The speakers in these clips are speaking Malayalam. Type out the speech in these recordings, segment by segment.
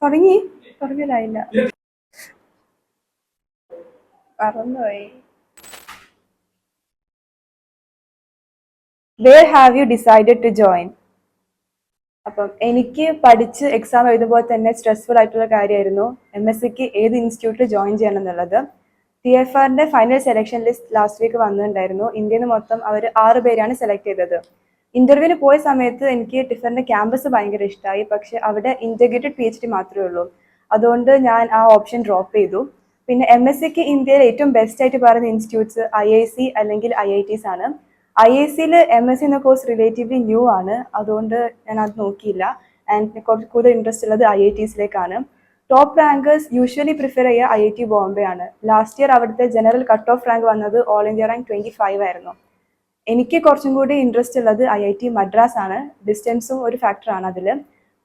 തുടങ്ങിയില്ലായില്ല, പറന്നുപോയി. Where have you decided to join? അപ്പം എനിക്ക് പഠിച്ച് എക്സാം എഴുതുമ്പോൾ തന്നെ സ്ട്രെസ്ഫുൾ ആയിട്ടുള്ള കാര്യമായിരുന്നു MSc ഏത് ഇൻസ്റ്റിറ്റ്യൂട്ടിൽ ജോയിൻ ചെയ്യണം എന്നുള്ളത്. TFRന്റെ final selection list last week വന്നിട്ടുണ്ടായിരുന്നു. ഇന്ത്യയിൽ നിന്ന് മൊത്തം അവർ 6 പേരാണ് സെലക്ട് ചെയ്തത്. ഇന്റർവ്യൂവിന് പോയ സമയത്ത് എനിക്ക് ടിഫറിന്റെ ക്യാമ്പസ് ഭയങ്കര ഇഷ്ടമായി, പക്ഷെ അവിടെ ഇന്റഗ്രേറ്റഡ് PhD മാത്രമേ ഉള്ളൂ. അതുകൊണ്ട് ഞാൻ ആ ഓപ്ഷൻ ഡ്രോപ്പ് ചെയ്തു. പിന്നെ MSc ഇന്ത്യയിൽ ഏറ്റവും ബെസ്റ്റ് ആയിട്ട് പറയുന്ന ഇൻസ്റ്റിറ്റ്യൂട്ട്സ് IIC അല്ലെങ്കിൽ IITs ആണ്. IICയിൽ MSc എന്ന കോഴ്സ് റിലേറ്റീവ്ലി ന്യൂ ആണ്, അതുകൊണ്ട് ഞാൻ അത് നോക്കിയില്ല. ആൻഡ് കുറച്ച് കൂടുതൽ ഇൻട്രസ്റ്റ് ഉള്ളത് IITസിലേക്കാണ്. ടോപ്പ് റാങ്കേഴ്സ് യൂഷ്വലി പ്രിഫർ ചെയ്യുക IIT ബോംബെ ആണ്. ലാസ്റ്റ് ഇയർ അവിടുത്തെ ജനറൽ കട്ട് ഓഫ് റാങ്ക് വന്നത് ഓൾ ഇന്ത്യ റാങ്ക് 25 ആയിരുന്നു. എനിക്ക് കുറച്ചും കൂടി ഇൻട്രസ്റ്റ് ഉള്ളത് IIT മദ്രാസ് ആണ്. ഡിസ്റ്റൻസും ഒരു ഫാക്ടറാണ് അതിൽ.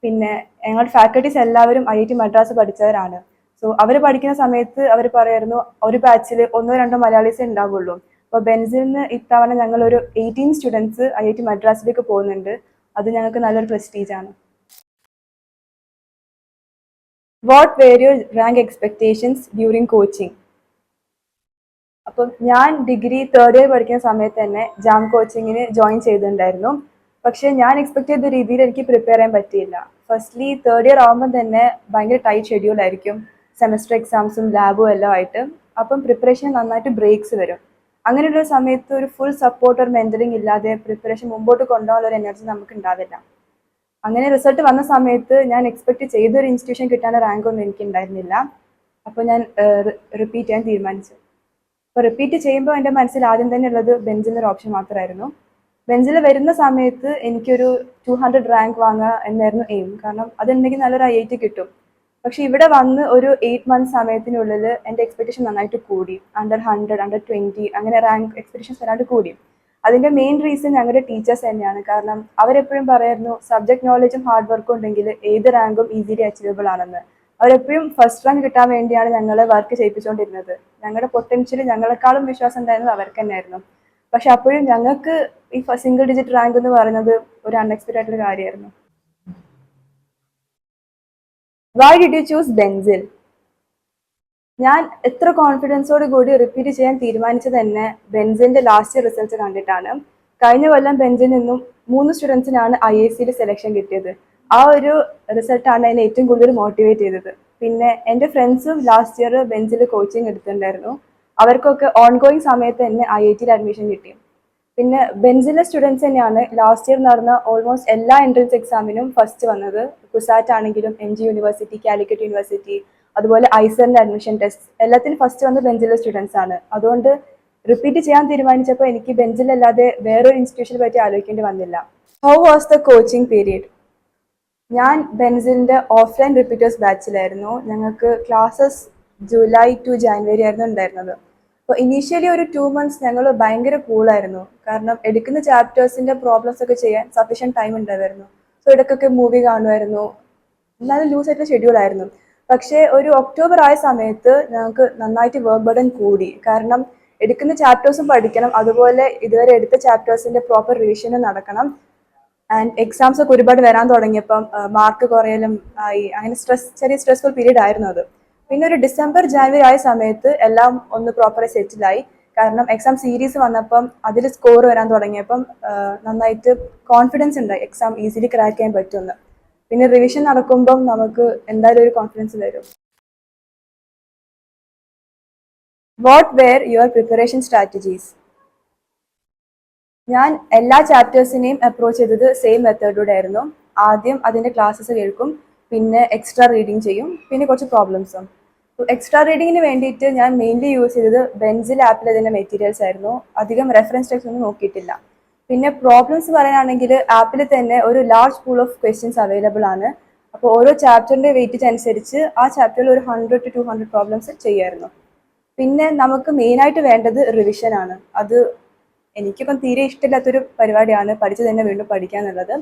പിന്നെ ഞങ്ങളുടെ ഫാക്കൽറ്റീസ് എല്ലാവരും IIT മദ്രാസ് പഠിച്ചവരാണ്. സോ അവർ പഠിക്കുന്ന സമയത്ത് അവർ പറയായിരുന്നു ഒരു ബാച്ചിൽ 1-2 മലയാളീസേ ഉണ്ടാവുള്ളൂ. അപ്പോൾ ബെൻസിൽ നിന്ന് ഇത്തവണ ഞങ്ങൾ ഒരു 18 സ്റ്റുഡൻസ് IIT മദ്രാസിലേക്ക് പോകുന്നുണ്ട്. അത് ഞങ്ങൾക്ക് നല്ലൊരു പ്രസ്റ്റീജ് ആണ്. What were your rank expectations during coaching? അപ്പം ഞാൻ ഡിഗ്രി 3rd ഇയർ പഠിക്കുന്ന സമയത്ത് തന്നെ ജാം കോച്ചിങ്ങിന് ജോയിൻ ചെയ്തിട്ടുണ്ടായിരുന്നു. പക്ഷെ ഞാൻ എക്സ്പെക്ട് ചെയ്ത രീതിയിൽ എനിക്ക് പ്രിപ്പയർ ചെയ്യാൻ പറ്റിയില്ല. ഫസ്റ്റ്ലി 3rd ഇയർ ആകുമ്പോൾ തന്നെ ഭയങ്കര ടൈറ്റ് ഷെഡ്യൂൾ ആയിരിക്കും, സെമസ്റ്റർ എക്സാംസും ലാബും എല്ലാം ആയിട്ട്. അപ്പം പ്രിപ്പറേഷൻ നന്നായിട്ട് ബ്രേക്സ് വരും. അങ്ങനെയുള്ള സമയത്ത് ഒരു ഫുൾ സപ്പോർട്ട് ഒരു മെന്ററിങ് ഇല്ലാതെ പ്രിപ്പറേഷൻ മുമ്പോട്ട് കൊണ്ടുപോകാനുള്ള ഒരു എനർജി നമുക്ക് ഉണ്ടാവില്ല. അങ്ങനെ റിസൾട്ട് വന്ന സമയത്ത് ഞാൻ എക്സ്പെക്ട് ചെയ്തൊരു ഇൻസ്റ്റിറ്റ്യൂഷൻ കിട്ടാനുള്ള റാങ്ക് ഒന്നും എനിക്ക് ഉണ്ടായിരുന്നില്ല. അപ്പോൾ ഞാൻ റിപ്പീറ്റ് ചെയ്യാൻ തീരുമാനിച്ചു. അപ്പോൾ റിപ്പീറ്റ് ചെയ്യുമ്പോൾ എൻ്റെ മനസ്സിൽ ആദ്യം തന്നെ ഉള്ളത് ബെഞ്ചിൽ ഒരു ഓപ്ഷൻ മാത്രമായിരുന്നു. ബെഞ്ചിൽ വരുന്ന സമയത്ത് എനിക്കൊരു 200 റാങ്ക് വാങ്ങുക എന്നായിരുന്നു എയിം. കാരണം അതുണ്ടെങ്കിൽ നല്ലൊരു IIT കിട്ടും. പക്ഷെ ഇവിടെ വന്ന് ഒരു 8 months സമയത്തിനുള്ളിൽ എൻ്റെ എക്സ്പെക്ടേഷൻ നന്നായിട്ട് കൂടി. അണ്ടർ 100, അണ്ടർ 20 അങ്ങനെ റാങ്ക് എക്സ്പെക്ടേഷൻസ് വരാണ്ട് കൂടി. അതിൻ്റെ മെയിൻ റീസൺ ഞങ്ങളുടെ ടീച്ചേഴ്സ് തന്നെയാണ്. കാരണം അവരെപ്പോഴും പറയായിരുന്നു സബ്ജക്ട് നോളജും ഹാർഡ് വർക്കും ഉണ്ടെങ്കിൽ ഏത് റാങ്കും ഈസിലി അച്ചീവബിൾ ആണെന്ന്. അവരെപ്പോഴും ഫസ്റ്റ് റാങ്ക് കിട്ടാൻ വേണ്ടിയാണ് ഞങ്ങളെ വർക്ക് ചെയ്യിപ്പിച്ചുകൊണ്ടിരുന്നത്. ഞങ്ങളുടെ പൊട്ടൻഷ്യൽ ഞങ്ങളെക്കാളും വിശ്വാസം ഉണ്ടായിരുന്നത് അവർക്ക് തന്നെയായിരുന്നു. പക്ഷെ അപ്പോഴും ഞങ്ങൾക്ക് ഈ സിംഗിൾ ഡിജിറ്റ് റാങ്ക് എന്ന് പറയുന്നത് ഒരു അൺഎക്സ്പെക്റ്റഡ് ആയിട്ടുള്ള കാര്യമായിരുന്നു. Why did you choose Bensil? ഞാൻ എത്ര കോൺഫിഡൻസോട് കൂടി റിപ്പീറ്റ് ചെയ്യാൻ തീരുമാനിച്ചത് തന്നെ ബെൻസിന്റെ ലാസ്റ്റ് റിസൾട്ട് കണ്ടിട്ടാണ്. കഴിഞ്ഞ കൊല്ലം ബെഞ്ചിൽ നിന്നും 3 സ്റ്റുഡൻസിനാണ് IICയിൽ സെലക്ഷൻ കിട്ടിയത്. ആ ഒരു റിസൾട്ടാണ് എന്നെ ഏറ്റവും കൂടുതൽ മോട്ടിവേറ്റ് ചെയ്തത്. പിന്നെ എൻ്റെ ഫ്രണ്ട്സും ലാസ്റ്റ് ഇയർ ബെഞ്ചിൽ കോച്ചിങ് എടുത്തിട്ടുണ്ടായിരുന്നു. അവർക്കൊക്കെ ഓൺഗോയിങ് സമയത്ത് തന്നെ IITയിൽ അഡ്മിഷൻ കിട്ടി. പിന്നെ ബെൻസിലെ സ്റ്റുഡൻസ് തന്നെയാണ് ലാസ്റ്റ് ഇയർ നടന്ന ഓൾമോസ്റ്റ് എല്ലാ എൻട്രൻസ് എക്സാമിനും ഫസ്റ്റ് വന്നത്. കുസാറ്റ് ആണെങ്കിലും MG യൂണിവേഴ്സിറ്റി, കാലിക്കറ്റ് യൂണിവേഴ്സിറ്റി, അതുപോലെ ഐസറിന്റെ അഡ്മിഷൻ ടെസ്റ്റ് എല്ലാത്തിനും ഫസ്റ്റ് വന്ന ബെഞ്ചിലെ സ്റ്റുഡൻസ് ആണ്. അതുകൊണ്ട് റിപ്പീറ്റ് ചെയ്യാൻ തീരുമാനിച്ചപ്പോൾ എനിക്ക് ബെഞ്ചിലല്ലാതെ വേറൊരു ഇൻസ്റ്റിറ്റ്യൂഷനെ പറ്റി ആലോചിക്കേണ്ടി വന്നില്ല. How was the coaching period? ഞാൻ ബെൻസിലിന്റെ ഓഫ്ലൈൻ റിപ്പീറ്റേഴ്സ് ബാച്ചിലായിരുന്നു. ഞങ്ങൾക്ക് ക്ലാസ്സസ് ജൂലൈ ടു ജാനുവരി ആയിരുന്നു ഉണ്ടായിരുന്നത്. അപ്പോൾ ഇനീഷ്യലി ഒരു 2 months ഞങ്ങൾ ഭയങ്കര കൂളായിരുന്നു. കാരണം എടുക്കുന്ന ചാപ്റ്റേഴ്സിന്റെ പ്രോബ്ലംസ് ഒക്കെ ചെയ്യാൻ സഫീഷ്യൻറ്റ് ടൈം ഉണ്ടായിരുന്നു. സോ ഇടയ്ക്കൊക്കെ മൂവി കാണുമായിരുന്നു. എന്നാലും ലൂസ് ആയിട്ടുള്ള ഷെഡ്യൂൾ ആയിരുന്നു. പക്ഷേ ഒരു ഒക്ടോബർ ആയ സമയത്ത് ഞങ്ങൾക്ക് നന്നായിട്ട് വർക്ക് ബർഡൻ കൂടി. കാരണം എടുക്കുന്ന ചാപ്റ്റേഴ്സും പഠിക്കണം, അതുപോലെ ഇതുവരെ എടുത്ത ചാപ്റ്റേഴ്സിന്റെ പ്രോപ്പർ റിവിഷനും നടക്കണം. ആൻഡ് എക്സാംസ് ഒക്കെ ഒരുപാട് വരാൻ തുടങ്ങിയപ്പം മാർക്ക് കുറയലും ആയി. അങ്ങനെ ചെറിയ സ്ട്രെസ്ഫുൾ പീരീഡ് ആയിരുന്നു അത്. പിന്നെ ഒരു ഡിസംബർ ജാനുവരി ആയ സമയത്ത് എല്ലാം ഒന്ന് പ്രോപ്പറായി സെറ്റിലായി. കാരണം എക്സാം സീരീസ് വന്നപ്പം അതിൽ സ്കോർ വരാൻ തുടങ്ങിയപ്പം നന്നായിട്ട് കോൺഫിഡൻസ് ഉണ്ടായി എക്സാം ഈസിലി ക്രാക്ക് ചെയ്യാൻ പറ്റുമെന്ന്. പിന്നെ റിവിഷൻ നടക്കുമ്പം നമുക്ക് എന്തായാലും ഒരു കോൺഫിഡൻസ് വരും. What were your preparation strategies? ഞാൻ എല്ലാ ചാപ്റ്റേഴ്സിനെയും അപ്രോച്ച് ചെയ്തത് സെയിം മെത്തേഡിലൂടെ ആയിരുന്നു. ആദ്യം അതിൻ്റെ ക്ലാസ്സസ് കേൾക്കും, പിന്നെ എക്സ്ട്രാ റീഡിങ് ചെയ്യും, പിന്നെ കുറച്ച് പ്രോബ്ലംസും. എക്സ്ട്രാ റീഡിങ്ങിന് വേണ്ടിയിട്ട് ഞാൻ മെയിൻലി യൂസ് ചെയ്തത് ബെൻസിൽ ആപ്പിൽ അതിൻ്റെ മെറ്റീരിയൽസ് ആയിരുന്നു. അധികം റെഫറൻസ് ടെക്സ്റ്റ് ഒന്നും നോക്കിയിട്ടില്ല. പിന്നെ പ്രോബ്ലംസ് പറയാനാണെങ്കിൽ ആപ്പിൽ തന്നെ ഒരു large pool of questions available ആണ്. അപ്പോൾ ഓരോ ചാപ്റ്ററിൻ്റെ വെയിറ്റേജ് അനുസരിച്ച് ആ ചാപ്റ്ററിൽ ഒരു 100 to 200 പ്രോബ്ലംസ് ചെയ്യുമായിരുന്നു. പിന്നെ നമുക്ക് മെയിനായിട്ട് വേണ്ടത് റിവിഷൻ ആണ്. അത് എനിക്കിപ്പം തീരെ ഇഷ്ടമില്ലാത്തൊരു പരിപാടിയാണ് പഠിച്ചു തന്നെ വീണ്ടും പഠിക്കുക എന്നുള്ളത്.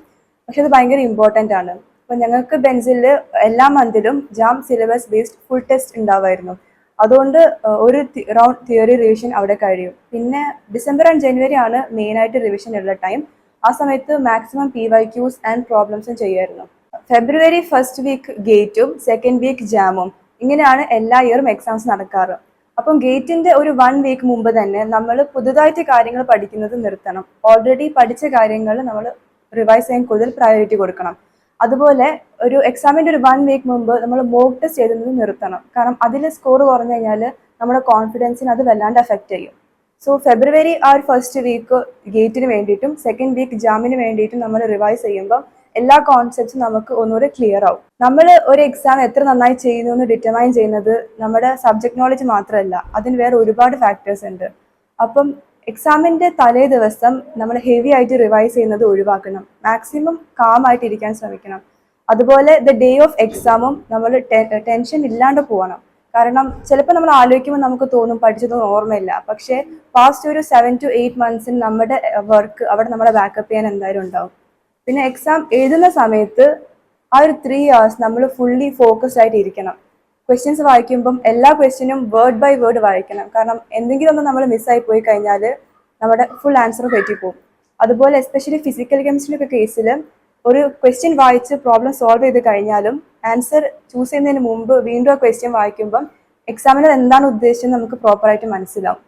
പക്ഷെ അത് ഭയങ്കര ഇമ്പോർട്ടൻ്റ് ആണ്. അപ്പം ഞങ്ങൾക്ക് ബെൻസിൽ എല്ലാ മന്തിലും JAM syllabus based full test ഉണ്ടാവുമായിരുന്നു. അതുകൊണ്ട് ഒരു റൗണ്ട് തിയറി റിവിഷൻ അവിടെ കഴിയും. പിന്നെ ഡിസംബർ ആൻഡ് ജനുവരി ആണ് മെയിനായിട്ട് റിവിഷൻ ഉള്ള ടൈം. ആ സമയത്ത് മാക്സിമം PYQs ആൻഡ് പ്രോബ്ലംസും ചെയ്യുമായിരുന്നു. ഫെബ്രുവരി ഫസ്റ്റ് വീക്ക് ഗേറ്റും സെക്കൻഡ് വീക്ക് ജാമും, ഇങ്ങനെയാണ് എല്ലാ ഇയറും എക്സാംസ് നടക്കാറ്. അപ്പം ഗേറ്റിന്റെ ഒരു 1 വീക്ക് മുമ്പ് തന്നെ നമ്മൾ പുതുതായിട്ട് കാര്യങ്ങൾ പഠിക്കുന്നത് നിർത്തണം. ഓൾറെഡി പഠിച്ച കാര്യങ്ങൾ നമ്മൾ റിവൈസ് ചെയ്യാൻ കൂടുതൽ പ്രയോറിറ്റി കൊടുക്കണം. അതുപോലെ ഒരു എക്സാമിന്റെ ഒരു 1 വീക്ക് മുമ്പ് നമ്മൾ മോക്ക് ടെസ്റ്റ് എഴുതുന്നത് നിർത്തണം. കാരണം അതിൽ സ്കോർ കുറഞ്ഞു കഴിഞ്ഞാൽ നമ്മുടെ കോൺഫിഡൻസിന് അത് വല്ലാണ്ട് എഫക്റ്റ് ചെയ്യും. സോ ഫെബ്രുവരി ആ ഒരു ഫസ്റ്റ് വീക്ക് ഗേറ്റിന് വേണ്ടിയിട്ടും സെക്കൻഡ് വീക്ക് ജാമിന് വേണ്ടിയിട്ടും നമ്മൾ റിവൈസ് ചെയ്യുമ്പോൾ എല്ലാ കോൺസെപ്റ്റ്സും നമുക്ക് ഒന്നുകൂടെ ക്ലിയർ ആവും. നമ്മൾ ഒരു എക്സാം എത്ര നന്നായി ചെയ്യുന്നു എന്ന് ഡിറ്റർമൈൻ ചെയ്യുന്നത് നമ്മുടെ സബ്ജക്ട് നോളജ് മാത്രമല്ല, അതിന് വേറെ ഒരുപാട് ഫാക്ടേഴ്സ് ഉണ്ട്. അപ്പം എക്സാമിന്റെ തലേ ദിവസം നമ്മൾ ഹെവി ആയിട്ട് റിവൈസ് ചെയ്യുന്നത് ഒഴിവാക്കണം. മാക്സിമം കാം ആയിട്ട് ഇരിക്കാൻ ശ്രമിക്കണം. അതുപോലെ ദ ഡേ ഓഫ് എക്സാമും നമ്മൾ ടെൻഷൻ ഇല്ലാണ്ട് പോകണം. കാരണം ചിലപ്പോൾ നമ്മൾ ആലോചിക്കുമ്പോൾ നമുക്ക് തോന്നും പഠിച്ചതൊന്നും ഓർമ്മയില്ല. പക്ഷേ പാസ്റ്റ് ഒരു 7 to 8 months നമ്മുടെ വർക്ക് അവിടെ നമ്മളെ ബാക്കപ്പ് ചെയ്യാൻ എന്തായാലും ഉണ്ടാവും. പിന്നെ എക്സാം എഴുതുന്ന സമയത്ത് ആ ഒരു 3 hours നമ്മൾ ഫുള്ളി ഫോക്കസ്ഡ് ആയിട്ട് ഇരിക്കണം. ക്വസ്റ്റ്യൻസ് വായിക്കുമ്പം എല്ലാ ക്വസ്റ്റ്യനും വേർഡ് ബൈ വേർഡ് വായിക്കണം. കാരണം എന്തെങ്കിലും ഒന്ന് നമ്മൾ മിസ്സായി പോയി കഴിഞ്ഞാൽ നമ്മുടെ ഫുൾ ആൻസർ തെറ്റിപ്പോകും. അതുപോലെ എസ്പെഷ്യലി ഫിസിക്കൽ കെമിസ്ട്രിയുടെ കേസിൽ ഒരു ക്വസ്റ്റ്യൻ വായിച്ച് പ്രോബ്ലം സോൾവ് ചെയ്ത് കഴിഞ്ഞാലും ആൻസർ ചൂസ് ചെയ്യുന്നതിന് മുമ്പ് വീണ്ടും ആ ക്വസ്റ്റ്യൻ വായിക്കുമ്പം എക്സാമിനർ എന്താണ് ഉദ്ദേശിച്ചത് നമുക്ക് പ്രോപ്പറായിട്ട് മനസ്സിലാവും.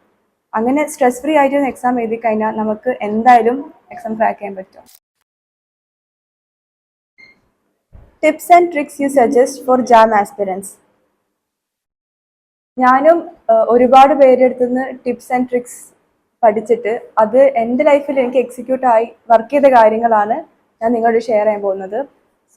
അങ്ങനെ സ്ട്രെസ് ഫ്രീ ആയിട്ട് എക്സാം എഴുതി കഴിഞ്ഞാൽ നമുക്ക് എന്തായാലും എക്സാം ക്രാക്ക് ചെയ്യാൻ പറ്റും. Tips and tricks you suggest for JAM aspirants. ഞാനും ഒരുപാട് പേരുടെ അടുത്തുനിന്ന് ടിപ്സ് ആൻഡ് ട്രിക്സ് പഠിച്ചിട്ട് അത് എൻ്റെ ലൈഫിൽ എനിക്ക് എക്സിക്യൂട്ട് ആയി വർക്ക് ചെയ്ത കാര്യങ്ങളാണ് ഞാൻ നിങ്ങളോട് ഷെയർ ചെയ്യാൻ പോകുന്നത്.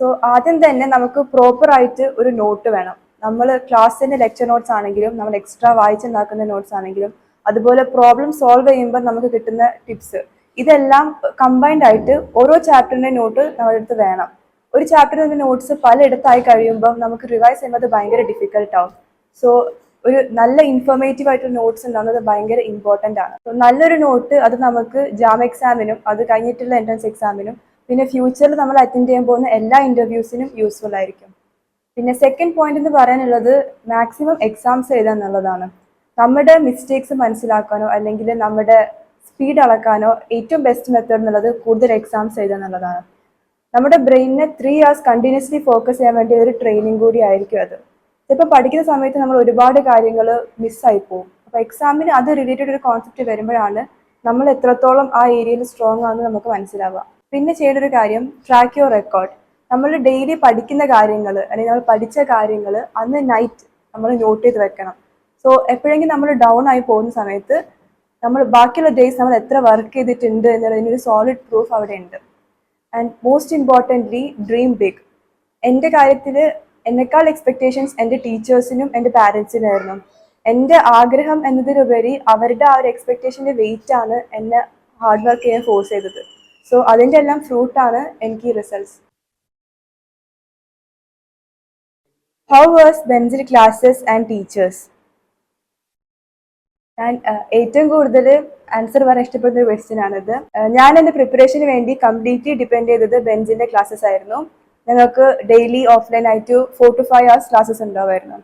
സോ ആദ്യം തന്നെ നമുക്ക് പ്രോപ്പറായിട്ട് ഒരു നോട്ട് വേണം. നമ്മൾ ക്ലാസ്സിൻ്റെ ലെക്ചർ നോട്ട്സ് ആണെങ്കിലും നമ്മൾ എക്സ്ട്രാ വായിച്ചുണ്ടാക്കുന്ന നോട്ട്സ് ആണെങ്കിലും അതുപോലെ പ്രോബ്ലം സോൾവ് ചെയ്യുമ്പോൾ നമുക്ക് കിട്ടുന്ന ടിപ്സ്, ഇതെല്ലാം കമ്പൈൻഡ് ആയിട്ട് ഓരോ ചാപ്റ്ററിൻ്റെ നോട്ട് നമ്മുടെ അടുത്ത് വേണം. ഒരു ചാപ്റ്ററിൻ്റെ നോട്ട്സ് പലയിടത്തായി കഴിയുമ്പോൾ നമുക്ക് റിവൈസ് ചെയ്യുമ്പോൾ അത് ഭയങ്കര ഡിഫിക്കൽട്ട് ആവും. സോ ഒരു നല്ല ഇൻഫോർമേറ്റീവ് ആയിട്ടൊരു നോട്ട്സ് ഉണ്ടാകുന്നത് ഭയങ്കര ഇമ്പോർട്ടൻ്റ് ആണ്. നല്ലൊരു നോട്ട് അത് നമുക്ക് ജാം എക്സാമിനും അത് കഴിഞ്ഞിട്ടുള്ള എൻട്രൻസ് എക്സാമിനും പിന്നെ ഫ്യൂച്ചറിൽ നമ്മൾ അറ്റൻഡ് ചെയ്യാൻ പോകുന്ന എല്ലാ ഇൻ്റർവ്യൂസിനും യൂസ്ഫുൾ ആയിരിക്കും. പിന്നെ സെക്കൻഡ് പോയിന്റ് എന്ന് പറയാനുള്ളത് മാക്സിമം എക്സാംസ് എഴുതുക എന്നുള്ളതാണ്. നമ്മുടെ മിസ്റ്റേക്സ് മനസ്സിലാക്കാനോ അല്ലെങ്കിൽ നമ്മുടെ സ്പീഡ് അളക്കാനോ ഏറ്റവും ബെസ്റ്റ് മെത്തേഡ് എന്നുള്ളത് കൂടുതൽ എക്സാംസ് എഴുതുക എന്നുള്ളതാണ്. നമ്മുടെ ബ്രെയിനിനെ 3 hours കണ്ടിന്യൂസ്ലി ഫോക്കസ് ചെയ്യാൻ വേണ്ടി ഒരു ട്രെയിനിങ് കൂടി ആയിരിക്കും അത്. ചിലപ്പോൾ പഠിക്കുന്ന സമയത്ത് നമ്മൾ ഒരുപാട് കാര്യങ്ങൾ മിസ്സായി പോകും. അപ്പോൾ എക്സാമിന് അത് റിലേറ്റഡ് ഒരു കോൺസെപ്റ്റ് വരുമ്പോഴാണ് നമ്മൾ എത്രത്തോളം ആ ഏരിയയിൽ സ്ട്രോങ് ആണെന്ന് നമുക്ക് മനസ്സിലാവുക. പിന്നെ ചെയ്യേണ്ട ഒരു കാര്യം, ട്രാക്ക് യുവർ റെക്കോർഡ്. നമ്മൾ ഡെയിലി പഠിക്കുന്ന കാര്യങ്ങൾ അല്ലെങ്കിൽ നമ്മൾ പഠിച്ച കാര്യങ്ങൾ അന്ന് നൈറ്റ് നമ്മൾ നോട്ട് ചെയ്ത് വെക്കണം. സോ എപ്പോഴെങ്കിലും നമ്മൾ ഡൗൺ ആയി പോകുന്ന സമയത്ത് നമ്മൾ ബാക്കിയുള്ള ഡേയ്സ് നമ്മൾ എത്ര വർക്ക് ചെയ്തിട്ടുണ്ട് എന്നുള്ളതിനൊരു സോളിഡ് പ്രൂഫ് അവിടെ ഉണ്ട്. And most importantly dream big. എൻ്റെ കാര്യത്തിൽ എന്നെക്കാൾ എക്സ്പെക്റ്റേഷൻസ് എൻ്റെ ടീച്ചേഴ്സിനും എൻ്റെ പാരൻസിനും ആയിരുന്നു. എൻ്റെ ആഗ്രഹം എന്നതിലുപരി അവരുടെ ആ ഒരു എക്സ്പെക്റ്റേഷൻ്റെ വെയിറ്റ് ആണ് എന്നെ ഹാർഡ് വർക്ക് ചെയ്യാൻ ഫോഴ്സ് ചെയ്തത്. സോ അതിൻ്റെ എല്ലാം ഫ്രൂട്ടാണ് എനിക്ക് ഈ results. How was Bensil classes and teachers? ഞാൻ ഏറ്റവും കൂടുതൽ ആൻസർ പറയാൻ ഇഷ്ടപ്പെടുന്ന ഒരു ക്വസ്റ്റ്യൻ ആണിത്. ഞാൻ എൻ്റെ പ്രിപ്പറേഷന് വേണ്ടി കംപ്ലീറ്റ്ലി ഡിപ്പെൻഡ് ചെയ്തത് ബെൻസിൻ്റെ ക്ലാസ്സസ് ആയിരുന്നു. ഞങ്ങൾക്ക് ഡെയിലി ഓഫ്ലൈൻ ആയിട്ട് 4 to 5 hours ക്ലാസ്സസ് ഉണ്ടാവുമായിരുന്നു.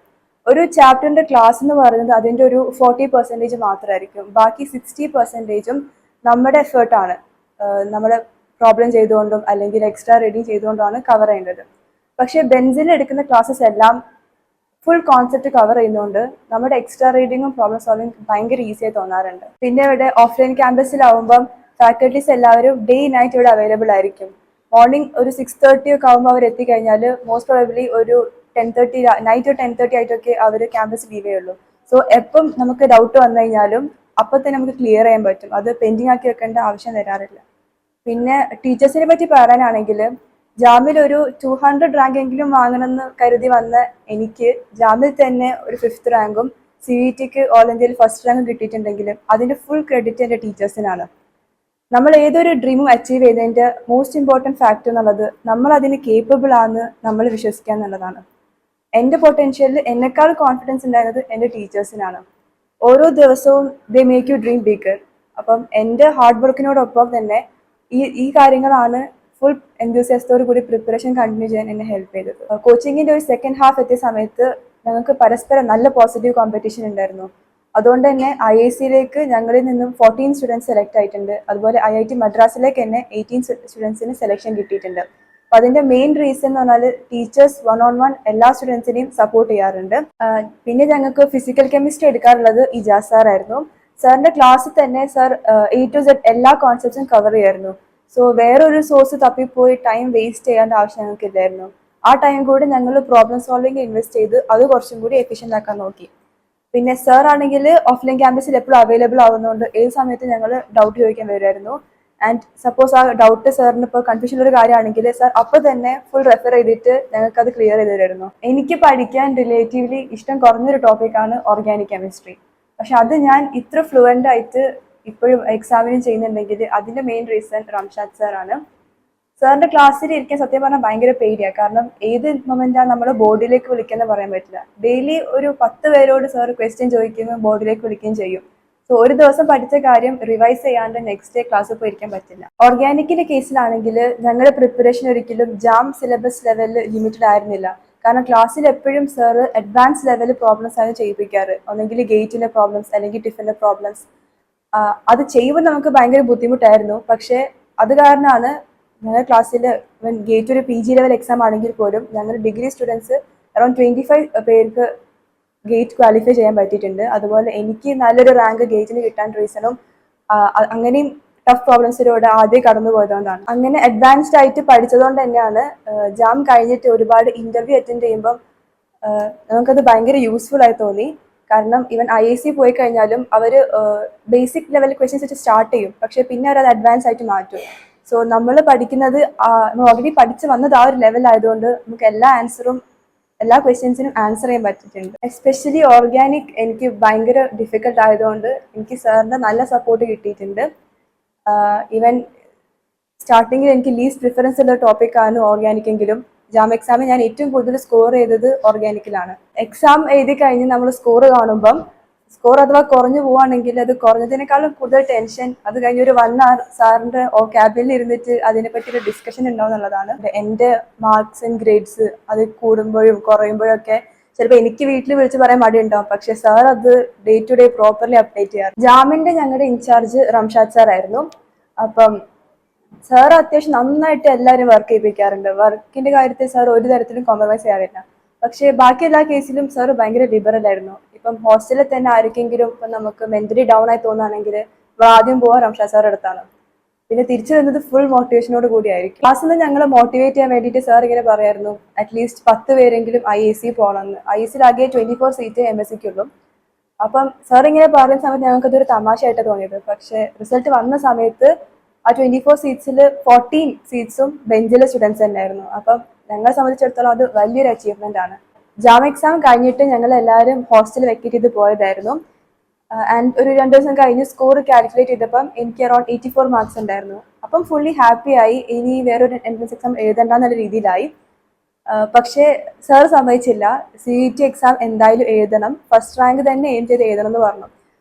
ഒരു ചാപ്റ്ററിൻ്റെ ക്ലാസ് എന്ന് പറയുന്നത് അതിൻ്റെ ഒരു 40% മാത്രമായിരിക്കും. ബാക്കി 60% നമ്മുടെ എഫേർട്ടാണ്. നമ്മൾ പ്രോബ്ലം ചെയ്തുകൊണ്ടും അല്ലെങ്കിൽ എക്സ്ട്രാ റീഡിങ് ചെയ്തുകൊണ്ടാണ് കവർ ചെയ്യേണ്ടത്. പക്ഷേ ബെൻസിൽ എടുക്കുന്ന ക്ലാസ്സസ് എല്ലാം ഫുൾ കോൺസെപ്റ്റ് കവർ ചെയ്യുന്നതുകൊണ്ട് നമ്മുടെ എക്സ്ട്രാ റീഡിങ്ങും പ്രോബ്ലം സോൾവിങ് ഭയങ്കര ഈസിയായി തോന്നാറുണ്ട്. പിന്നെ ഇവിടെ ഓഫ്ലൈൻ ക്യാമ്പസിലാവുമ്പം ഫാക്കൽറ്റീസ് എല്ലാവരും ഡേ നൈറ്റ് ഇവിടെ അവൈലബിൾ ആയിരിക്കും. മോർണിംഗ് ഒരു 6:30 ഒക്കെ ആകുമ്പോൾ അവർ എത്തിക്കഴിഞ്ഞാൽ മോസ്റ്റ് പ്രോബബ്ലി ഒരു 10:30 നൈറ്റ് 10:30 ആയിട്ടൊക്കെ അവർ ക്യാമ്പസ് ലീവ് ചെയ്യുള്ളൂ. സോ എപ്പം നമുക്ക് ഡൗട്ട് വന്നു കഴിഞ്ഞാലും അപ്പം തന്നെ നമുക്ക് ക്ലിയർ ചെയ്യാൻ പറ്റും. അത് പെൻഡിങ് ആക്കി വെക്കേണ്ട ആവശ്യം വരാറില്ല. പിന്നെ ടീച്ചേഴ്സിനെ പറ്റി പറയാനാണെങ്കിൽ ജാമിൽ ഒരു 200 റാങ്ക് എങ്കിലും വാങ്ങണമെന്ന് കരുതി വന്ന എനിക്ക് ജാമിൽ തന്നെ ഒരു 5th റാങ്കും CVTക്ക് ഓൾ ഇന്ത്യയിൽ ഫസ്റ്റ് റാങ്കും കിട്ടിയിട്ടുണ്ടെങ്കിലും അതിൻ്റെ ഫുൾ ക്രെഡിറ്റ് എൻ്റെ ടീച്ചേഴ്സിനാണ്. നമ്മൾ ഏതൊരു ഡ്രീമും അച്ചീവ് ചെയ്തതിൻ്റെ മോസ്റ്റ് ഇമ്പോർട്ടൻറ്റ് ഫാക്ടർ എന്നുള്ളത് നമ്മൾ അതിന് കേപ്പബിൾ ആണെന്ന് നമ്മൾ വിശ്വസിക്കുക എന്നുള്ളതാണ്. എൻ്റെ പൊട്ടൻഷ്യലിൽ എന്നെക്കാൾ കോൺഫിഡൻസ് ഉണ്ടായിരുന്നത് എൻ്റെ ടീച്ചേഴ്സിനാണ്. ഓരോ ദിവസവും they make you dream bigger. അപ്പം എൻ്റെ ഹാർഡ് വർക്കിനോടൊപ്പം തന്നെ ഈ കാര്യങ്ങളാണ് ഫുൾ എൻതൂസിയാസത്തോടു കൂടി പ്രിപ്പറേഷൻ കണ്ടിന്യൂ ചെയ്യാൻ എന്നെ ഹെൽപ്പ് ചെയ്തത്. കോച്ചിങ്ങിൻ്റെ ഒരു സെക്കൻഡ് ഹാഫ് എത്തിയ സമയത്ത് ഞങ്ങൾക്ക് പരസ്പരം നല്ല പോസിറ്റീവ് കോമ്പറ്റീഷൻ ഉണ്ടായിരുന്നു. അതുകൊണ്ട് തന്നെ IISc ഞങ്ങളിൽ നിന്നും 14 സ്റ്റുഡൻസ് സെലക്ട് ആയിട്ടുണ്ട്. അതുപോലെ IIT മദ്രാസിലേക്ക് തന്നെ 18 സ്റ്റുഡൻസിന് സെലക്ഷൻ കിട്ടിയിട്ടുണ്ട്. അപ്പൊ അതിന്റെ മെയിൻ റീസൺ എന്ന് പറഞ്ഞാൽ ടീച്ചേഴ്സ് 1-on-1 എല്ലാ സ്റ്റുഡൻസിനെയും സപ്പോർട്ട് ചെയ്യാറുണ്ട്. പിന്നെ ഞങ്ങൾക്ക് ഫിസിക്കൽ കെമിസ്ട്രി എടുക്കാറുള്ളത് ഇജാസ് സാർ ആയിരുന്നു. സാറിന്റെ ക്ലാസ്സിൽ തന്നെ സാർ A to Z എല്ലാ കോൺസെപ്റ്റ്സും കവർ ചെയ്യായിരുന്നു. സോ വേറൊരു സോഴ്സ് തപ്പിപ്പോയി ടൈം വേസ്റ്റ് ചെയ്യേണ്ട ആവശ്യം ഞങ്ങൾക്കില്ലായിരുന്നു. ആ ടൈം കൂടി ഞങ്ങൾ പ്രോബ്ലം സോൾവിംഗ് ഇൻവെസ്റ്റ് ചെയ്ത് അത് കുറച്ചും കൂടി എഫിഷ്യൻ്റ് ആക്കാൻ നോക്കി. പിന്നെ സാർ ആണെങ്കിൽ ഓഫ്ലൈൻ ക്യാമ്പസിൽ എപ്പോഴും അവൈലബിൾ ആവുന്നതുകൊണ്ട് ഏത് സമയത്ത് ഞങ്ങൾ ഡൗട്ട് ചോദിക്കാൻ വരുമായിരുന്നു. ആൻഡ് സപ്പോസ് ആ ഡൗട്ട് സാറിന് ഇപ്പോൾ കൺഫ്യൂഷൻ ഒരു കാര്യമാണെങ്കിൽ സാർ അപ്പോൾ തന്നെ ഫുൾ റെഫർ ചെയ്തിട്ട് ഞങ്ങൾക്ക് അത് ക്ലിയർ ചെയ്ത് തരുമായിരുന്നു. എനിക്ക് പഠിക്കാൻ റിലേറ്റീവ്ലി ഇഷ്ടം കുറഞ്ഞൊരു ടോപ്പിക്കാണ് ഓർഗാനിക് കെമിസ്ട്രി. പക്ഷെ അത് ഞാൻ ഇത്ര ഫ്ലുവൻ്റ് ആയിട്ട് ഇപ്പോഴും എക്സാമിനും ചെയ്യുന്നുണ്ടെങ്കിൽ അതിന്റെ മെയിൻ റീസൺ റംഷാദ് സാറാണ്. സാറിന്റെ ക്ലാസ്സിൽ ഇരിക്കാൻ സത്യം പറഞ്ഞാൽ ഭയങ്കര പേടിയാണ്. കാരണം ഏത് മൊമെന്റാണ് നമ്മൾ ബോർഡിലേക്ക് വിളിക്കുന്ന പറയാൻ പറ്റില്ല. ഡെയിലി ഒരു 10 പേരോട് സാർ ക്വസ്റ്റ്യൻ ചോദിക്കുന്നു, ബോർഡിലേക്ക് വിളിക്കുകയും ചെയ്യും. സോ ഒരു ദിവസം പഠിച്ച കാര്യം റിവൈസ് ചെയ്യാണ്ട് നെക്സ്റ്റ് ഡേ ക്ലാസ്സിൽ പോയിരിക്കാൻ പറ്റില്ല. ഓർഗാനിക്കിന്റെ കേസിലാണെങ്കിൽ ഞങ്ങളുടെ പ്രിപ്പറേഷൻ ഒരിക്കലും ജാം സിലബസ് ലെവലിൽ ലിമിറ്റഡ് ആയിരുന്നില്ല. കാരണം ക്ലാസ്സിൽ എപ്പോഴും സാർ അഡ്വാൻസ് ലെവൽ പ്രോബ്ലംസ് ആണ് ചെയ്യിപ്പിക്കാറ്. ഒന്നെങ്കിൽ ഗേറ്റിന്റെ പ്രോബ്ലംസ് അല്ലെങ്കിൽ ടിഫിന്റെ പ്രോബ്ലംസ്. അത് ചെയ്യുമ്പോൾ നമുക്ക് ഭയങ്കര ബുദ്ധിമുട്ടായിരുന്നു. പക്ഷേ അത് കാരണമാണ് ഞങ്ങളുടെ ക്ലാസ്സിൽ ഗേറ്റ് ഒരു PG ലെവൽ എക്സാം ആണെങ്കിൽ പോലും ഞങ്ങൾ ഡിഗ്രി സ്റ്റുഡൻസ് അറൌണ്ട് 25 പേർക്ക് ഗേറ്റ് ക്വാളിഫൈ ചെയ്യാൻ പറ്റിയിട്ടുണ്ട്. അതുപോലെ എനിക്ക് നല്ലൊരു റാങ്ക് ഗേറ്റിന് കിട്ടാൻ റീസണും അങ്ങനെയും ടഫ് പ്രോബ്ലംസിലൂടെ ആദ്യം കടന്നു പോയതുകൊണ്ടാണ്. അങ്ങനെ അഡ്വാൻസ്ഡ് ആയിട്ട് പഠിച്ചതുകൊണ്ട് തന്നെയാണ് ജാം കഴിഞ്ഞിട്ട് ഒരുപാട് ഇന്റർവ്യൂ അറ്റൻഡ് ചെയ്യുമ്പം നമുക്കത് ഭയങ്കര യൂസ്ഫുൾ ആയി തോന്നി. കാരണം ഈവൻ IIC പോയി കഴിഞ്ഞാലും അവർ ബേസിക് ലെവൽ ക്വസ്റ്റ്യൻസ് വെച്ച് സ്റ്റാർട്ട് ചെയ്യും, പക്ഷെ പിന്നെ അവർ അത് അഡ്വാൻസ് ആയിട്ട് മാറ്റും. സോ നമ്മൾ പഠിക്കുന്നത് നമ്മൾ ഓൾറെഡി പഠിച്ച് വന്നത് ആ ഒരു ലെവലായതുകൊണ്ട് നമുക്ക് എല്ലാ ക്വസ്റ്റ്യൻസിനും ആൻസർ ചെയ്യാൻ പറ്റിയിട്ടുണ്ട്. എസ്പെഷ്യലി ഓർഗാനിക് എനിക്ക് ഭയങ്കര ഡിഫിക്കൽട്ട് ആയതുകൊണ്ട് എനിക്ക് സാറിന്റെ നല്ല സപ്പോർട്ട് കിട്ടിയിട്ടുണ്ട്. ഈവൻ സ്റ്റാർട്ടിങ്ങിൽ എനിക്ക് ലീസ്റ്റ് പ്രിഫറൻസ് ഉള്ള ടോപ്പിക്കാണ് ഓർഗാനിക് എങ്കിലും ജാം എക്സാമിൽ ഞാൻ ഏറ്റവും കൂടുതൽ സ്കോർ ചെയ്തത് ഓർഗാനിക്കിലാണ്. എക്സാം എഴുതി കഴിഞ്ഞ് നമ്മൾ സ്കോർ കാണുമ്പം സ്കോർ അഥവാ കുറഞ്ഞു പോവുകയാണെങ്കിൽ അത് കുറഞ്ഞതിനേക്കാളും കൂടുതൽ ടെൻഷൻ അത് കഴിഞ്ഞ് ഒരു 1 hour സാറിന്റെ ക്യാബിനിൽ ഇരുന്നിട്ട് അതിനെപ്പറ്റി ഒരു ഡിസ്കഷൻ ഉണ്ടാവും എന്നുള്ളതാണ്. എൻ്റെ മാർക്സ് ആൻഡ് ഗ്രേഡ്സ് അത് കൂടുമ്പോഴും കുറയുമ്പോഴും ഒക്കെ ചിലപ്പോൾ എനിക്ക് വീട്ടിൽ വിളിച്ച് പറയാൻ മടി ഉണ്ടാവും, പക്ഷെ സാർ അത് day to day properly update ചെയ്യാറ്. ജാമിന്റെ ഞങ്ങളുടെ ഇൻചാർജ് റംഷാദ് സാർ ആയിരുന്നു. അപ്പം സാർ അത്യാവശ്യം നന്നായിട്ട് എല്ലാവരും വർക്ക് ചെയ്യിപ്പിക്കാറുണ്ട്. വർക്കിന്റെ കാര്യത്തിൽ സാർ ഒരു തരത്തിലും കോംപ്രമൈസ് ചെയ്യാറില്ല. പക്ഷേ ബാക്കി എല്ലാ കേസിലും സാർ ഭയങ്കര ലിബറൽ ആയിരുന്നു. ഇപ്പം ഹോസ്റ്റലിൽ തന്നെ ആർക്കെങ്കിലും ഇപ്പം നമുക്ക് മെന്റലി ഡൗൺ ആയി തോന്നുകയാണെങ്കിൽ ആദ്യം പോവാൻ റംഷാദ് സാർ അടുത്താണ്. പിന്നെ തിരിച്ചു വരുന്നത് ഫുൾ മോട്ടിവേഷനോട് കൂടിയായിരിക്കും. ക്ലാസ്സിൽ നിന്ന് ഞങ്ങൾ മോട്ടിവേറ്റ് ചെയ്യാൻ വേണ്ടിയിട്ട് സാർ ഇങ്ങനെ പറയായിരുന്നു, അറ്റ്ലീസ്റ്റ് 10 പേരെങ്കിലും IIC പോകണമെന്ന്. IIC ആകെ 24 സീറ്റ് MSCക്കുള്ളൂ. അപ്പം സാർ ഇങ്ങനെ പറയുന്ന സമയത്ത് ഞങ്ങൾക്കതൊരു തമാശയായിട്ട് തോന്നിയത്. പക്ഷെ റിസൾട്ട് വന്ന സമയത്ത് ആ 24 സീറ്റ്സിൽ 14 സീറ്റ്സും ബെഞ്ചിലെ സ്റ്റുഡൻസ് തന്നെയായിരുന്നു. അപ്പം ഞങ്ങളെ സംബന്ധിച്ചിടത്തോളം അത് വലിയൊരു അച്ചീവ്മെന്റ് ആണ്. ജാം എക്സാം കഴിഞ്ഞിട്ട് ഞങ്ങൾ എല്ലാവരും ഹോസ്റ്റൽ വെക്കേറ്റ് ചെയ്ത് പോയതായിരുന്നു. ആൻഡ് ഒരു 2 ദിവസം കഴിഞ്ഞ് സ്കോർ കാൽക്കുലേറ്റ് ചെയ്തപ്പം എനിക്ക് അറൌണ്ട് 84 മാർക്സ് ഉണ്ടായിരുന്നു. അപ്പം ഫുള്ളി ഹാപ്പി ആയി. ഇനി വേറൊരു എൻട്രൻസ് എക്സാം എഴുതണ്ട എന്നുള്ള രീതിയിലായി. പക്ഷേ സാർ സമ്മതിച്ചില്ല. CET എക്സാം എന്തായാലും എഴുതണം, ഫസ്റ്റ് റാങ്ക് തന്നെ എയിം ചെയ്ത് എഴുതണം എന്ന് പറഞ്ഞു.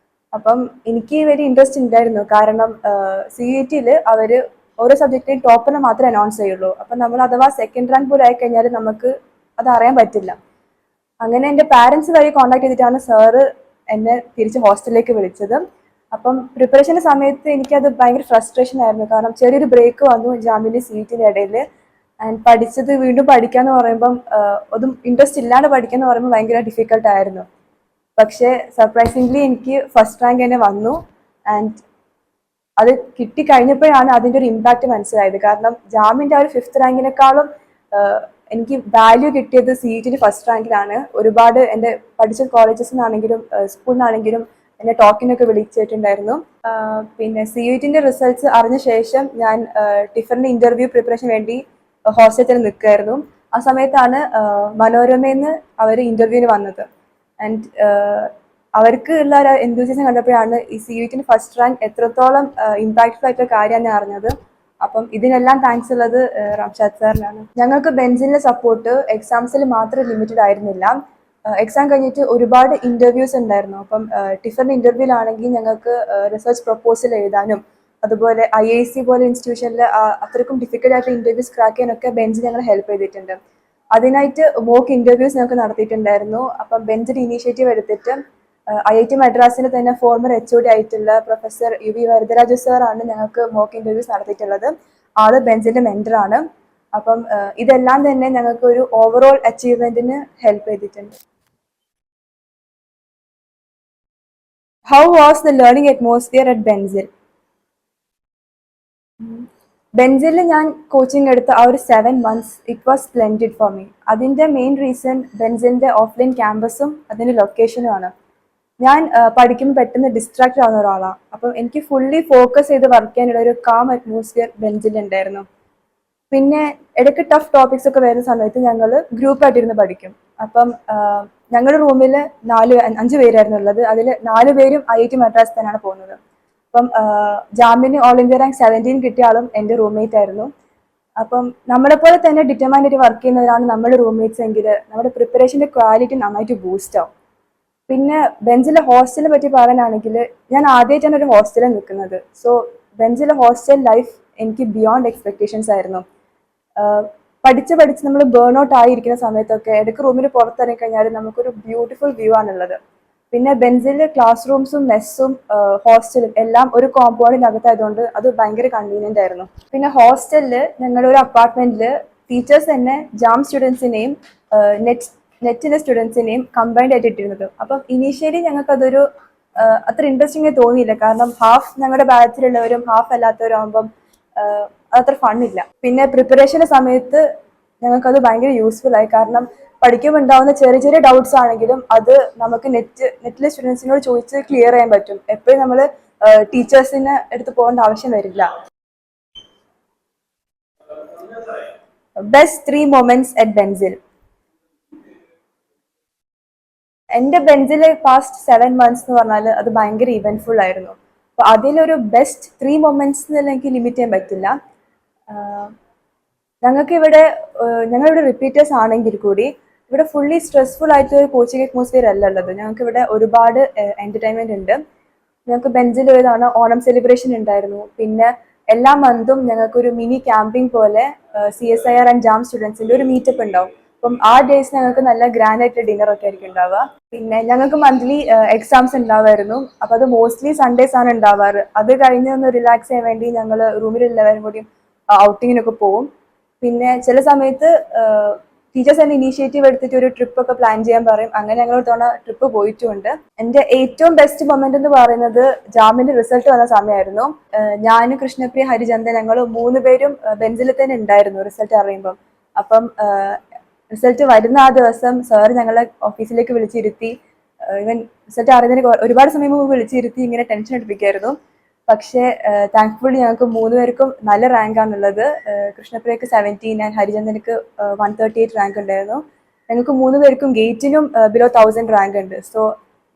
അപ്പം എനിക്ക് വലിയ ഇൻട്രസ്റ്റ് ഉണ്ടായിരുന്നു. കാരണം CET-ൽ അവർ ഓരോ സബ്ജക്റ്റിലും ടോപ്പിനെ മാത്രമേ അനൗൺസ് ചെയ്യുള്ളൂ. അപ്പം നമ്മൾ അഥവാ സെക്കൻഡ് റാങ്ക് പോലും ആയിക്കഴിഞ്ഞാൽ നമുക്ക് അത് അറിയാൻ പറ്റില്ല. അങ്ങനെ എൻ്റെ പാരൻസ് വഴി കോൺടാക്ട് ചെയ്തിട്ടാണ് സാറ് എന്നെ തിരിച്ച് ഹോസ്റ്റലിലേക്ക് വിളിച്ചത്. അപ്പം പ്രിപ്പറേഷൻ്റെ സമയത്ത് എനിക്കത് ഭയങ്കര ഫ്രസ്ട്രേഷൻ ആയിരുന്നു. കാരണം ചെറിയൊരു ബ്രേക്ക് വന്നു ജാമിൻ്റെ CET-ൻ്റെ ഇടയിൽ. ആൻഡ് പഠിച്ചത് വീണ്ടും പഠിക്കാന്ന് പറയുമ്പം അതും ഇൻട്രസ്റ്റ് ഇല്ലാണ്ട് പഠിക്കാന്ന് പറയുമ്പോൾ ഭയങ്കര ഡിഫിക്കൽട്ടായിരുന്നു. പക്ഷേ സർപ്രൈസിംഗ്ലി എനിക്ക് ഫസ്റ്റ് റാങ്ക് തന്നെ വന്നു. ആൻഡ് അത് കിട്ടിക്കഴിഞ്ഞപ്പോഴാണ് അതിൻ്റെ ഒരു ഇമ്പാക്റ്റ് മനസ്സിലായത്. കാരണം ജാമിൻ്റെ ആ ഒരു 5th റാങ്കിനേക്കാളും എനിക്ക് വാല്യൂ കിട്ടിയത് CET-ൽ ഫസ്റ്റ് റാങ്കിലാണ്. ഒരുപാട് എൻ്റെ പഠിച്ച കോളേജസിൽ നിന്നാണെങ്കിലും സ്കൂളിൽ നിന്നാണെങ്കിലും എന്നെ ടോക്കിനൊക്കെ വിളിച്ചിട്ടുണ്ടായിരുന്നു. പിന്നെ CET-ൻ്റെ റിസൾട്ട്സ് അറിഞ്ഞ ശേഷം ഞാൻ ടിഫറിൻ്റെ ഇൻ്റർവ്യൂ പ്രിപ്പറേഷൻ വേണ്ടി ഹോസ്റ്റലിൽ നിൽക്കുമായിരുന്നു. ആ സമയത്താണ് മനോരമയിൽ നിന്ന് അവർ ഇൻ്റർവ്യൂവിന് വന്നത്. ആൻഡ് അവർക്ക് ഉള്ള ഒരു എന്തൂസിസം കണ്ടപ്പോഴാണ് ഈ CET-ന് ഫസ്റ്റ് റാങ്ക് എത്രത്തോളം ഇമ്പാക്റ്റ്ഫുൾ ആയിട്ടുള്ള കാര്യമാണ് ഞാൻ അറിഞ്ഞത്. അപ്പം ഇതിനെല്ലാം താങ്ക്സ് ഉള്ളത് റംഷാദ് സാറിനാണ്. ഞങ്ങൾക്ക് ബെഞ്ചിന്റെ സപ്പോർട്ട് എക്സാംസിൽ മാത്രം ലിമിറ്റഡ് ആയിരുന്നില്ല. എക്സാം കഴിഞ്ഞിട്ട് ഒരുപാട് ഇന്റർവ്യൂസ് ഉണ്ടായിരുന്നു. അപ്പം ടിഫറിന്റെ ഇന്റർവ്യൂലാണെങ്കിൽ ഞങ്ങൾക്ക് റിസർച്ച് പ്രപ്പോസൽ എഴുതാനും അതുപോലെ IIC പോലെ ഇൻസ്റ്റിറ്റ്യൂഷനിൽ അത്രയ്ക്കും ഡിഫിക്കൽട്ട് ആയിട്ട് ഇന്റർവ്യൂസ് ക്രാക്ക് ചെയ്യാനൊക്കെ ബെഞ്ച് ഞങ്ങളെ ഹെൽപ്പ് ചെയ്തിട്ടുണ്ട്. അതിനായിട്ട് മോക്ക് ഇന്റർവ്യൂസ് ഞങ്ങൾക്ക് നടത്തിയിട്ടുണ്ടായിരുന്നു. അപ്പം ബെഞ്ചിന്റെ ഇനീഷ്യേറ്റീവ് എടുത്തിട്ട് IIT മദ്രാസിലെ തന്നെ ഫോർമർ HOD ആയിട്ടുള്ള പ്രൊഫസർ UV വരദരാജു സാറാണ് ഞങ്ങൾക്ക് മോക്ക് ഇന്റർവ്യൂസ് നടത്തിയിട്ടുള്ളത്. ആള് ബെഞ്ചിന്റെ മെന്ററാണ്. അപ്പം ഇതെല്ലാം തന്നെ ഞങ്ങൾക്ക് ഒരു ഓവറോൾ അച്ചീവ്മെന്റിന് ഹെൽപ്പ് ചെയ്തിട്ടുണ്ട്. How was the learning atmosphere at Bensil? Bensil ഞാൻ കോച്ചിങ് എടുത്ത ആ ഒരു 7 months it was splendid for me. അതിന്റെ മെയിൻ റീസൺ ബെൻസിലിന്റെ ഓഫ്ലൈൻ ക്യാമ്പസും അതിന്റെ ലൊക്കേഷനും ആണ്. ഞാൻ പഠിക്കുമ്പോൾ പെട്ടെന്ന് ഡിസ്ട്രാക്ട് ആവുന്ന ഒരാളാണ്. അപ്പം എനിക്ക് ഫുള്ളി ഫോക്കസ് ചെയ്ത് വർക്ക് ചെയ്യാനുള്ള ഒരു കാം അറ്റ്മോസ്ഫിയർ ബെൻസിൽ ഉണ്ടായിരുന്നു. പിന്നെ ഇടയ്ക്ക് ടഫ് ടോപ്പിക്സ് ഒക്കെ വരുന്ന സമയത്ത് ഞങ്ങൾ ഗ്രൂപ്പായിട്ടിരുന്ന് പഠിക്കും. അപ്പം ഞങ്ങളുടെ റൂമിൽ 5 പേരായിരുന്നു ഉള്ളത്. അതിൽ 4 പേരും IIT മദ്രാസ് തന്നെയാണ് പോകുന്നത്. അപ്പം ജാമ്യന് ഓൾ ഇന്ത്യ റാങ്ക് 17 കിട്ടിയ ആളും എൻ്റെ റൂംമേറ്റ് ആയിരുന്നു. അപ്പം നമ്മളെപ്പോലെ തന്നെ ഡിറ്റർമൈൻഡ് ആയിട്ട് വർക്ക് ചെയ്യുന്നവരാണ് നമ്മുടെ റൂംമേറ്റ്സ് എങ്കിൽ നമ്മുടെ പ്രിപ്പറേഷൻ്റെ ക്വാളിറ്റി നന്നായിട്ട് ബൂസ്റ്റ് ആവും. പിന്നെ ബെഞ്ചിലെ ഹോസ്റ്റലിനെ പറ്റി പറയാനാണെങ്കിൽ ഞാൻ ആദ്യമായിട്ടാണ് ഒരു ഹോസ്റ്റലിൽ നിൽക്കുന്നത്. സോ ബെഞ്ചിലെ ഹോസ്റ്റൽ ലൈഫ് എനിക്ക് ബിയോണ്ട് എക്സ്പെക്ടേഷൻസ് ആയിരുന്നു. പഠിച്ച് നമ്മൾ ബേൺ ഔട്ട് ആയിരിക്കുന്ന സമയത്തൊക്കെ ഇടയ്ക്ക് റൂമിൽ പുറത്തിറങ്ങി കഴിഞ്ഞാൽ നമുക്കൊരു ബ്യൂട്ടിഫുൾ വ്യൂ ആണുള്ളത്. പിന്നെ ബെൻസിൽ ക്ലാസ് റൂംസും മെസ്സും ഹോസ്റ്റലും എല്ലാം ഒരു കോമ്പൗണ്ടിനകത്തായതുകൊണ്ട് അത് ഭയങ്കര കൺവീനിയന്റ് ആയിരുന്നു. പിന്നെ ഹോസ്റ്റലിൽ ഞങ്ങളുടെ ഒരു അപ്പാർട്ട്മെന്റിൽ ടീച്ചേഴ്സ് തന്നെ ജാം സ്റ്റുഡൻസിനെയും നെറ്റിലെ സ്റ്റുഡൻസിനെയും കമ്പൈൻഡ് ആയിട്ട് ഇട്ടിരുന്നത്. അപ്പം ഇനീഷ്യലി ഞങ്ങൾക്ക് അതൊരു അത്ര ഇൻട്രസ്റ്റിംഗ് തോന്നിയില്ല. കാരണം ഹാഫ് ഞങ്ങളുടെ ബാച്ചിലുള്ളവരും ഹാഫ് അല്ലാത്തവരും ആകുമ്പം അതത്ര ഫണ്ണില്ല. പിന്നെ പ്രിപ്പറേഷന്റെ സമയത്ത് ഞങ്ങൾക്കത് ഭയങ്കര യൂസ്ഫുൾ ആയി. കാരണം പഠിക്കുമ്പോൾ ഉണ്ടാവുന്ന ചെറിയ ചെറിയ ഡൗട്ട്സ് ആണെങ്കിലും അത് നമുക്ക് നെറ്റിലെ സ്റ്റുഡൻസിനോട് ചോദിച്ച് ക്ലിയർ ചെയ്യാൻ പറ്റും. എപ്പോഴും നമ്മൾ ടീച്ചേഴ്സിന് അടുത്ത് പോകേണ്ട ആവശ്യം വരില്ല. Best 3 moments at Bensil. എൻ്റെ ബെൻസിലെ പാസ്റ്റ് 7 months എന്ന് പറഞ്ഞാൽ അത് ഭയങ്കര ഇവന്റ്ഫുൾ ആയിരുന്നു. അപ്പൊ അതിലൊരു ബെസ്റ്റ് 3 moments എനിക്ക് ലിമിറ്റ് ചെയ്യാൻ പറ്റില്ല. ഞങ്ങളിവിടെ റിപ്പീറ്റേഴ്സ് ആണെങ്കിൽ കൂടി ഇവിടെ ഫുള്ളി സ്ട്രെസ്ഫുൾ ആയിട്ട് ഒരു കോച്ചിങ് അറ്റ്മോസ്ഫിയർ അല്ല ഉള്ളത്. ഞങ്ങൾക്ക് ഇവിടെ ഒരുപാട് എന്റർടൈൻമെന്റ് ഉണ്ട്. ഞങ്ങൾക്ക് ബെഞ്ചിൽ ഒരു തവണ ഓണം സെലിബ്രേഷൻ ഉണ്ടായിരുന്നു. പിന്നെ എല്ലാ മന്തും ഞങ്ങൾക്കൊരു മിനി ക്യാമ്പിംഗ് പോലെ CSIR ആൻഡ് ജാം സ്റ്റുഡൻസിന്റെ ഒരു മീറ്റപ്പ് ഉണ്ടാവും. അപ്പം ആ ഡേയ്സ് ഞങ്ങൾക്ക് നല്ല ഗ്രാൻഡ് ആയിട്ട് ഡിന്നർ ഒക്കെ ആയിരിക്കും ഉണ്ടാവുക. പിന്നെ ഞങ്ങൾക്ക് മന്ത്ലി എക്സാംസ് ഉണ്ടാവുമായിരുന്നു. അപ്പൊ അത് മോസ്റ്റ്ലി സൺഡേസ് ആണ് ഉണ്ടാവാറ്. അത് കഴിഞ്ഞ് ഒന്ന് റിലാക്സ് ചെയ്യാൻ വേണ്ടി ഞങ്ങൾ റൂമിലുള്ളവരും കൂടി ഔട്ടിങ്ങിനൊക്കെ പോകും. പിന്നെ ചില സമയത്ത് ടീച്ചേഴ്സ് തന്നെ ഇനീഷ്യേറ്റീവ് എടുത്തിട്ട് ഒരു ട്രിപ്പ് ഒക്കെ പ്ലാൻ ചെയ്യാൻ പറയും. അങ്ങനെ ഞങ്ങൾ ഒരു തവണ ട്രിപ്പ് പോയിട്ടുമുണ്ട്. എൻ്റെ ഏറ്റവും ബെസ്റ്റ് മൊമെന്റ് എന്ന് പറയുന്നത് ജാമിന്റെ റിസൾട്ട് വന്ന സമയമായിരുന്നു. ഞാനും കൃഷ്ണപ്രിയ, ഹരിചന്ദൻ ഞങ്ങൾ 3 പേരും ബെഞ്ചിൽ തന്നെ ഉണ്ടായിരുന്നു റിസൾട്ട് അറിയുമ്പം. അപ്പം റിസൾട്ട് വരുന്ന ആ ദിവസം സാർ ഞങ്ങളെ ഓഫീസിലേക്ക് വിളിച്ചിരുത്തി. ഇവൻ റിസൾട്ട് അറിയുന്നതിന് ഒരുപാട് സമയം മുമ്പ് വിളിച്ചിരുത്തി ഇങ്ങനെ ടെൻഷൻ എടുപ്പിക്കായിരുന്നു. പക്ഷേ താങ്ക്ഫുള്ളി ഞങ്ങൾക്ക് 3 പേർക്കും നല്ല റാങ്ക് ആണുള്ളത്. കൃഷ്ണപ്രിയക്ക് 17 ആൻഡ് ഹരിചന്ദനക്ക് 138 റാങ്ക് ഉണ്ടായിരുന്നു. ഞങ്ങൾക്ക് 3 പേർക്കും ഗേറ്റിനും ബിലോ 1000 റാങ്ക് ഉണ്ട്. സോ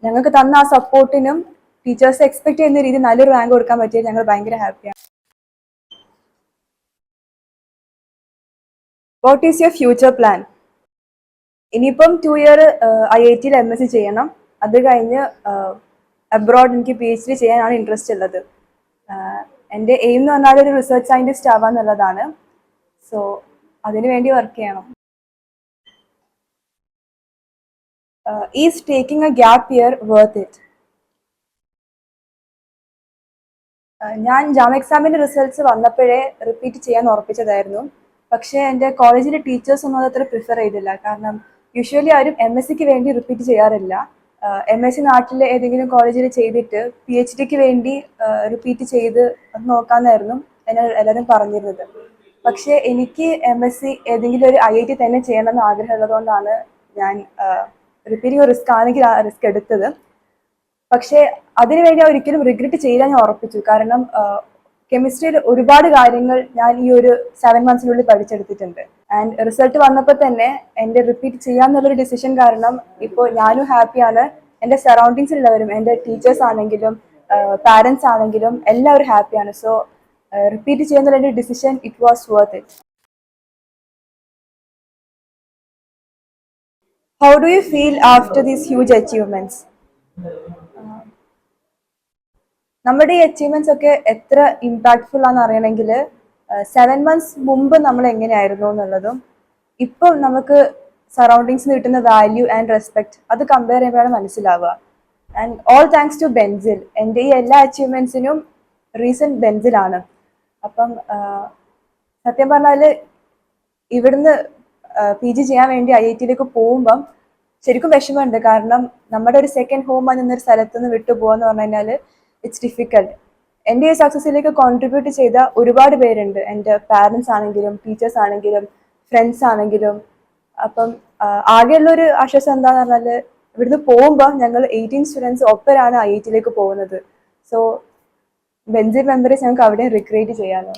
ഞങ്ങൾക്ക് തന്ന ആ സപ്പോർട്ടിനും ടീച്ചേഴ്സ് എക്സ്പെക്ട് ചെയ്യുന്ന രീതിയിൽ നല്ലൊരു റാങ്ക് കൊടുക്കാൻ പറ്റിയത് ഞങ്ങൾ ഭയങ്കര ഹാപ്പിയാണ്. What is your future plan? ഇനിയിപ്പം 2 year IIT-യിൽ MSc ചെയ്യണം. അത് കഴിഞ്ഞ് അബ്രോഡ് എനിക്ക് PhD ചെയ്യാനാണ് ഇൻട്രസ്റ്റ് ഉള്ളത്. എൻ്റെ എയിം എന്ന് പറഞ്ഞാൽ ഒരു റിസർച്ച് സയന്റിസ്റ്റ് ആവാന്നുള്ളതാണ്. സോ അതിനു വേണ്ടി വർക്ക് ചെയ്യണം. Is taking A gap year worth it? ഞാൻ ജാം എക്സാമിന്റെ റിസൾട്ട്സ് വന്നപ്പോഴേ റിപ്പീറ്റ് ചെയ്യാൻ ഉറപ്പിച്ചതായിരുന്നു. പക്ഷേ എൻ്റെ കോളേജിലെ ടീച്ചേഴ്സ് ഒന്നും അതത്ര പ്രിഫർ ചെയ്തില്ല. കാരണം യൂഷ്വലി ആരും MScക്ക് വേണ്ടി റിപ്പീറ്റ് ചെയ്യാറില്ല. MSc നാട്ടിലെ ഏതെങ്കിലും കോളേജിൽ ചെയ്തിട്ട് PhDക്ക് വേണ്ടി റിപ്പീറ്റ് ചെയ്ത് അത് നോക്കാമെന്നായിരുന്നു എല്ലാവരും പറഞ്ഞിരുന്നത്. പക്ഷേ എനിക്ക് MSc ഏതെങ്കിലും ഒരു IIT തന്നെ ചെയ്യണമെന്ന് ആഗ്രഹമുള്ളതുകൊണ്ടാണ് ഞാൻ റിപ്പീറ്റിംഗ് റിസ്ക് ആണെങ്കിൽ ആ റിസ്ക് എടുത്തത്. പക്ഷേ അതിനുവേണ്ടി ഒരിക്കലും റിഗ്രറ്റ് ചെയ്യാൻ ഞാൻ ഉറപ്പിച്ചു. കാരണം കെമിസ്ട്രിയിൽ ഒരുപാട് കാര്യങ്ങൾ ഞാൻ ഈ ഒരു 7 months പഠിച്ചെടുത്തിട്ടുണ്ട്. ആൻഡ് റിസൾട്ട് വന്നപ്പോൾ തന്നെ എൻ്റെ റിപ്പീറ്റ് ചെയ്യാന്നുള്ളൊരു ഡിസിഷൻ കാരണം ഇപ്പോൾ ഞാനും ഹാപ്പിയാണ്. എൻ്റെ സറൗണ്ടിങ്സിലുള്ളവരും എൻ്റെ ടീച്ചേഴ്സ് ആണെങ്കിലും പാരൻസ് ആണെങ്കിലും എല്ലാവരും ഹാപ്പിയാണ്. സോ റിപ്പീറ്റ് ചെയ്യുന്നുള്ള എൻ്റെ decision it was worth it. How do you feel after these huge achievements? നമ്മുടെ ഈ അച്ചീവ്മെന്റ്സ് ഒക്കെ എത്ര ഇമ്പാക്ട്ഫുൾ ആണെന്ന് അറിയണമെങ്കിൽ 7 months മുമ്പ് നമ്മൾ എങ്ങനെയായിരുന്നു എന്നുള്ളതും ഇപ്പം നമുക്ക് സറൗണ്ടിങ്സിന് കിട്ടുന്ന വാല്യൂ ആൻഡ് റെസ്പെക്ട് അത് കമ്പയർ ചെയ്യുമ്പോഴാണ് മനസ്സിലാവുക. And all thanks to Bensil. എൻ്റെ ഈ എല്ലാ ഇവിടുന്ന് PG ചെയ്യാൻ വേണ്ടി IIT-യിലേക്ക് പോകുമ്പം ശരിക്കും വിഷമമുണ്ട്. കാരണം നമ്മുടെ ഒരു സെക്കൻഡ് ഹോം എന്നൊരു സ്ഥലത്ത് നിന്ന് വിട്ടു പോകാന്ന് പറഞ്ഞു കഴിഞ്ഞാൽ ഇറ്റ്സ് ഡിഫിക്കൽട്ട്. എൻ്റെ ഈ സക്സസിലേക്ക് കോൺട്രിബ്യൂട്ട് ചെയ്ത ഒരുപാട് പേരുണ്ട്. എൻ്റെ പാരൻസ് ആണെങ്കിലും ടീച്ചേഴ്സ് ആണെങ്കിലും ഫ്രണ്ട്സ് ആണെങ്കിലും. അപ്പം ആകെയുള്ളൊരു ആശ്വാസം എന്താന്ന് പറഞ്ഞാൽ ഇവിടുന്ന് പോകുമ്പോൾ ഞങ്ങൾ 18 സ്റ്റുഡൻസ് ഒപ്പരാണ് IIT-യിലേക്ക് പോകുന്നത്. സോ ബെൻസിൽ മെമ്മറീസ് ഞങ്ങൾക്ക് അവിടെ റിക്രിയേറ്റ് ചെയ്യാമല്ലോ.